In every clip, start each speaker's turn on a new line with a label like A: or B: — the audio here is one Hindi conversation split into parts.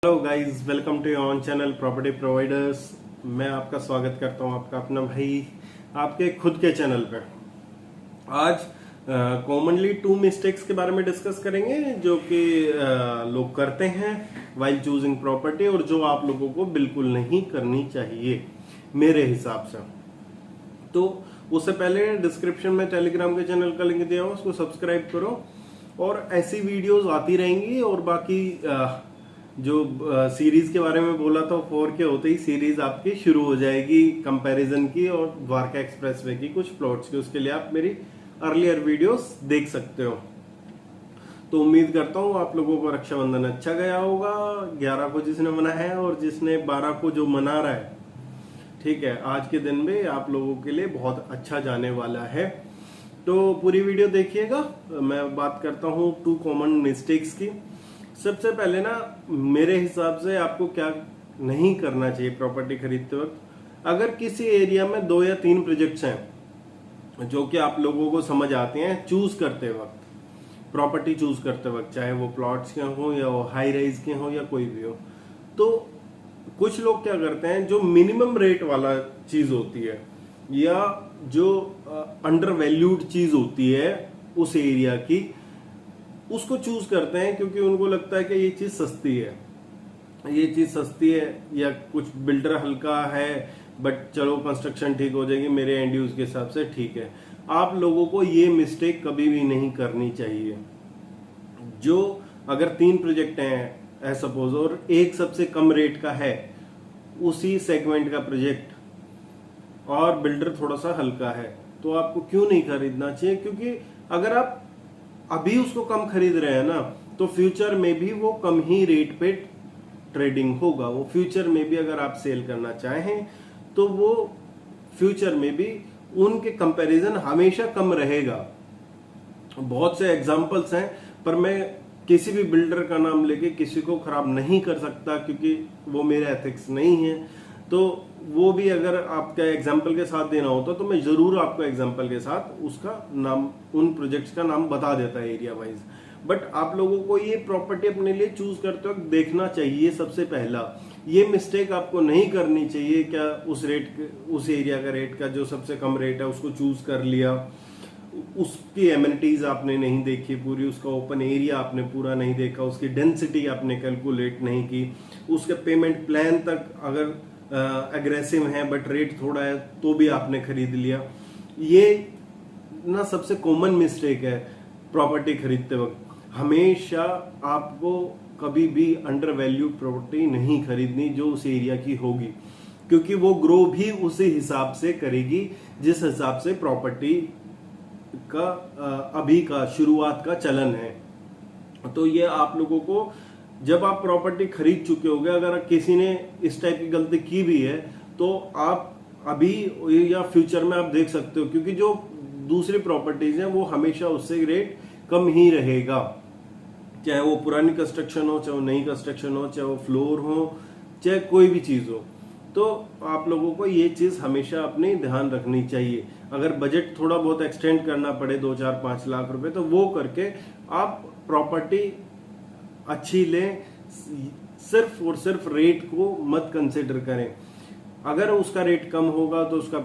A: Hello guys, welcome to on channel property providers. मैं आपका स्वागत करता हूं, आपका अपना भाई, आपके खुद के चैनल पे। आज कॉमनली 2 मिस्टेक्स के बारे में डिस्कस करेंगे जो कि लोग करते हैं वाइल चूजिंग प्रॉपर्टी, और जो आप लोगों को बिल्कुल नहीं करनी चाहिए मेरे हिसाब से। तो उससे पहले डिस्क्रिप्शन में टेलीग्राम के चैनल का लिंक दिया हुआ, उसको सब्सक्राइब करो और ऐसी वीडियोस आती रहेंगी। और बाकी जो सीरीज के बारे में बोला था 4 के होते ही सीरीज आपकी शुरू हो जाएगी कंपैरिजन की और द्वारका एक्सप्रेसवे की कुछ प्लॉट्स की। उसके लिए आप मेरी अर्लियर वीडियोस देख सकते हो। तो उम्मीद करता हूँ आप लोगों को रक्षाबंधन अच्छा गया होगा। 11 को जिसने मनाया है और जिसने 12 को जो मना रहा है, ठीक है, आज के दिन में आप लोगों के लिए बहुत अच्छा जाने वाला है। तो पूरी वीडियो देखिएगा। मैं बात करता हूँ 2 कॉमन मिस्टेक्स की। सबसे पहले ना, मेरे हिसाब से आपको क्या नहीं करना चाहिए प्रॉपर्टी खरीदते वक्त। अगर किसी एरिया में 2 या 3 प्रोजेक्ट्स हैं जो कि आप लोगों को समझ आते हैं चूज करते वक्त, प्रॉपर्टी चूज करते वक्त, चाहे वो प्लॉट्स के हो या वो हाई राइज के हो या कोई भी हो, तो कुछ लोग क्या करते हैं, जो मिनिमम रेट वाला चीज होती है या जो अंडर वैल्यूड चीज होती है उस एरिया की, उसको चूज करते हैं क्योंकि उनको लगता है कि ये चीज सस्ती है, ये चीज सस्ती है, या कुछ बिल्डर हल्का है बट चलो कंस्ट्रक्शन ठीक हो जाएगी मेरे एंड यूज के हिसाब से, ठीक है। आप लोगों को ये मिस्टेक कभी भी नहीं करनी चाहिए। जो अगर 3 प्रोजेक्ट हैं सपोज और एक सबसे कम रेट का है उसी सेगमेंट का प्रोजेक्ट और बिल्डर थोड़ा सा हल्का है, तो आपको क्यों नहीं खरीदना चाहिए? क्योंकि अगर आप अभी उसको कम खरीद रहे हैं ना, तो फ्यूचर में भी वो कम ही रेट पे ट्रेडिंग होगा। वो फ्यूचर में भी अगर आप सेल करना चाहें तो वो फ्यूचर में भी उनके कंपैरिजन हमेशा कम रहेगा। बहुत से एग्जांपल्स हैं, पर मैं किसी भी बिल्डर का नाम लेके किसी को खराब नहीं कर सकता क्योंकि वो मेरे एथिक्स नहीं है। तो वो भी अगर आपका एग्जाम्पल के साथ देना होता तो मैं जरूर आपको एग्जाम्पल के साथ उसका नाम, उन प्रोजेक्ट्स का नाम बता देता है एरिया वाइज। बट आप लोगों को ये प्रॉपर्टी अपने लिए चूज करते वक्त देखना चाहिए। सबसे पहला ये मिस्टेक आपको नहीं करनी चाहिए, क्या उस एरिया का रेट का जो सबसे कम रेट है उसको चूज कर लिया, उसकी एमिनिटीज आपने नहीं देखी पूरी, उसका ओपन एरिया आपने पूरा नहीं देखा, उसकी डेंसिटी आपने कैलकुलेट नहीं की, उसके पेमेंट प्लान तक अगर एग्रेसिव है बट रेट थोड़ा है तो भी आपने खरीद लिया। ये ना सबसे कॉमन मिस्टेक है प्रॉपर्टी खरीदते वक्त। हमेशा आपको कभी भी अंडर वैल्यू प्रॉपर्टी नहीं खरीदनी जो उस एरिया की होगी, क्योंकि वो ग्रो भी उसी हिसाब से करेगी जिस हिसाब से प्रॉपर्टी का अभी का शुरुआत का चलन है। तो ये आप लोगों को, जब आप प्रॉपर्टी खरीद चुके होगे, अगर किसी ने इस टाइप की गलती की भी है तो आप अभी या फ्यूचर में आप देख सकते हो, क्योंकि जो दूसरी प्रॉपर्टीज हैं वो हमेशा उससे रेट कम ही रहेगा, चाहे वो पुरानी कंस्ट्रक्शन हो, चाहे वो नई कंस्ट्रक्शन हो, चाहे वो फ्लोर हो, चाहे कोई भी चीज हो। तो आप लोगों को ये चीज हमेशा अपनी ध्यान रखनी चाहिए। अगर बजट थोड़ा बहुत एक्सटेंड करना पड़े 2, 4, 5 लाख रुपए, तो वो करके आप प्रॉपर्टी अच्छी लें। सिर्फ और सिर्फ रेट को मत कंसिडर करें। अगर उसका रेट कम होगा तो उसका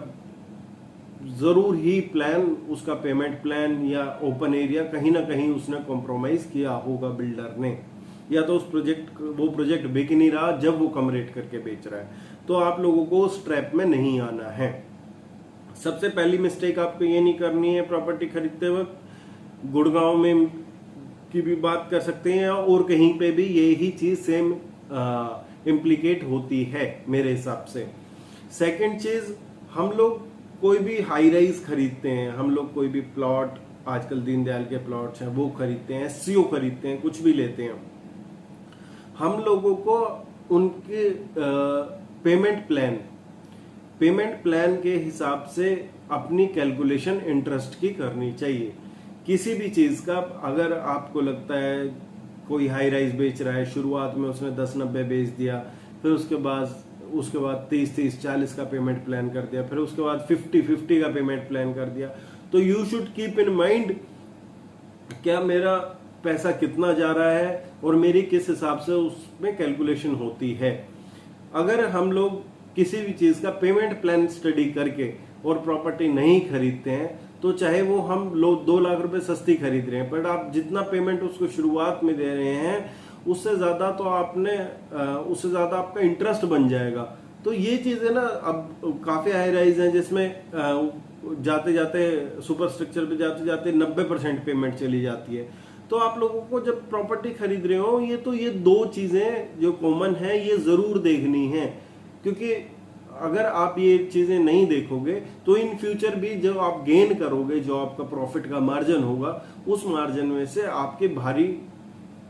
A: जरूर ही प्लान, उसका पेमेंट प्लान या ओपन एरिया कहीं ना कहीं उसने कॉम्प्रोमाइज किया होगा बिल्डर ने, या तो वो प्रोजेक्ट बिक नहीं रहा जब वो कम रेट करके बेच रहा है। तो आप लोगों को उस ट्रैप में नहीं आना है। सबसे पहली मिस्टेक आपको ये नहीं करनी है प्रॉपर्टी खरीदते वक्त। गुड़गांव में की भी बात कर सकते हैं और कहीं पे भी यही चीज सेम इम्प्लीकेट होती है मेरे हिसाब से। सेकंड चीज, हम लोग कोई भी हाई राइज खरीदते हैं, हम लोग कोई भी प्लॉट, आजकल दीनदयाल के प्लॉट्स हैं वो खरीदते हैं, एससीओ खरीदते हैं, कुछ भी लेते हैं, हम लोगों को उनके पेमेंट प्लान के हिसाब से अपनी कैलकुलेशन इंटरेस्ट की करनी चाहिए। किसी भी चीज का, अगर आपको लगता है कोई हाई राइज बेच रहा है, शुरुआत में उसने 10-90 बेच दिया, फिर उसके बाद 30-30, 40 का पेमेंट प्लान कर दिया, फिर उसके बाद 50-50 का पेमेंट प्लान कर दिया, तो you should keep in mind क्या मेरा पैसा कितना जा रहा है और मेरी किस हिसाब से उसमें कैलकुलेशन होती है। अगर हम लोग किसी भी चीज का पेमेंट प्लान स्टडी करके और प्रॉपर्टी नहीं खरीदते हैं तो चाहे वो हम लोग 2 लाख रुपए सस्ती खरीद रहे हैं, बट आप जितना पेमेंट उसको शुरुआत में दे रहे हैं उससे ज्यादा तो उससे ज्यादा आपका इंटरेस्ट बन जाएगा। तो ये चीजें ना अब काफी हाई राइज हैं, जिसमें जाते जाते सुपर स्ट्रक्चर पे जाते जाते 90% पेमेंट चली जाती है। तो आप लोगों को जब प्रॉपर्टी खरीद रहे हो ये 2 चीजें जो कॉमन है ये जरूर देखनी है, क्योंकि अगर आप ये चीजें नहीं देखोगे तो इन फ्यूचर भी जो आप गेन करोगे, जो आपका प्रॉफिट का मार्जिन होगा, उस मार्जिन में से आपकी भारी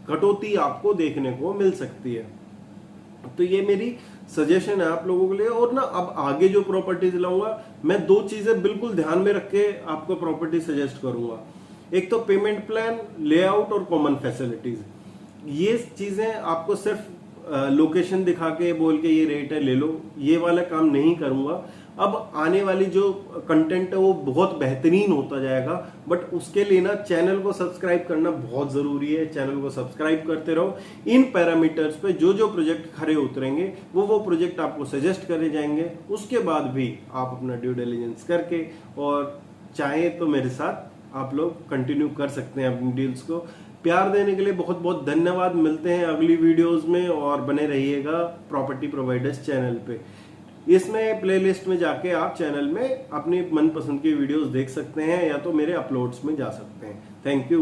A: कटौती आपको देखने को मिल सकती है। तो ये मेरी सजेशन है आप लोगों के लिए। और ना अब आगे जो प्रॉपर्टीज लाऊंगा मैं 2 चीजें बिल्कुल ध्यान में रख के आपको प्रॉपर्टी सजेस्ट करूंगा। एक तो पेमेंट प्लान, लेआउट और कॉमन फैसिलिटीज। ये चीजें आपको सिर्फ लोकेशन दिखा के बोल के ये रेट है ले लो, ये वाला काम नहीं करूंगा। अब आने वाली जो कंटेंट है वो बहुत बेहतरीन होता जाएगा, बट उसके लिए ना चैनल को सब्सक्राइब करना बहुत जरूरी है। चैनल को सब्सक्राइब करते रहो। इन पैरामीटर्स पे जो जो प्रोजेक्ट खड़े उतरेंगे वो प्रोजेक्ट आपको सजेस्ट करे जाएंगे। उसके बाद भी आप अपना ड्यू डिलिजेंस करके और चाहे तो मेरे साथ आप लोग कंटिन्यू कर सकते हैं अपनी डील्स को। प्यार देने के लिए बहुत बहुत धन्यवाद। मिलते हैं अगली वीडियोस में और बने रहिएगा प्रॉपर्टी प्रोवाइडर्स चैनल पे। इसमें प्लेलिस्ट में जाके आप चैनल में अपनी मनपसंद की वीडियोस देख सकते हैं या तो मेरे अपलोड्स में जा सकते हैं। Thank you.